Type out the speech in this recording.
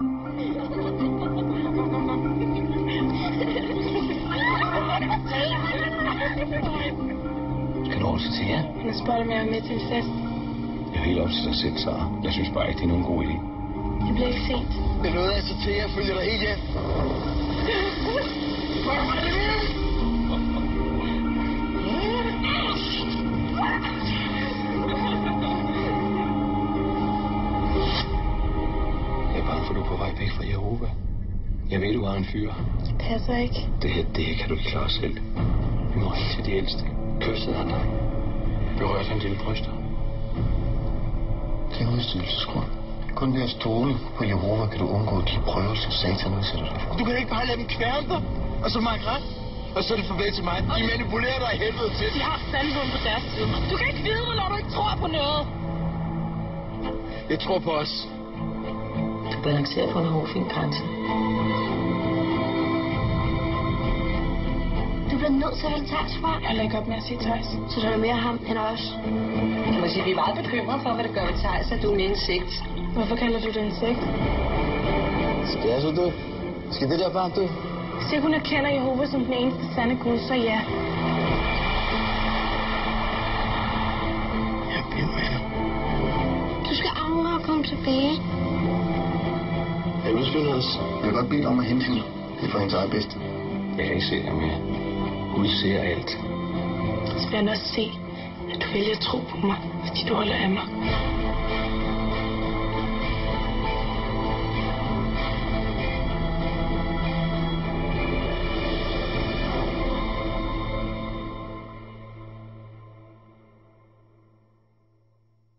Skal du også til jer? Jeg spørger om jeg er med til en fest. Det er helt op til dig selv, Sara. Jeg synes bare ikke, det er nogen god idé. Det bliver ikke sent. Det er noget, altså til, jeg følger dig helt hjem. Jeg er bange for, du er på vej væk fra Jehova. Jeg ved, du har en fyr. Det passer ikke. Det kan du ikke klare selv. Vi må ringe til de ældste. Kysset han dig. Berørt han dine bryster. Det er en udstyrelsesgrund. Kun ved at stole på Jehova kan du undgå de prøver, som Satan udsætter dig for. Du kan ikke bare lade dem kværne dig, og så makke ret. Og så er det farvel til mig. De manipulerer dig i helvede til. De har sandheden på deres side. Du kan ikke vide, når du ikke tror på noget. Jeg tror på os. Du balancerer på en hårfin grænse. Du bliver nødt til at vælge Thijs fra. Jeg lægger op med at sige Thijs. Så der er mere ham end os. Jeg må sige, vi er meget bekymrede for, hvad det gør ved Thijs, at du er en insekt. Hvorfor kalder du det en sekt? Skal jeg så dø? Skal det der barn dø? Hvis jeg kun erkender Jehova som den eneste sande Gud, så ja. Jeg bliver med dig. Du skal angre og komme tilbage. Jeg udskynder os. Jeg vil godt bede om at hente hende. Det er for hendes eget bedste. Jeg kan ikke se dig mere. Gud ser alt. Så bliver jeg også se, at du vælger at tro på mig, fordi du holder af mig.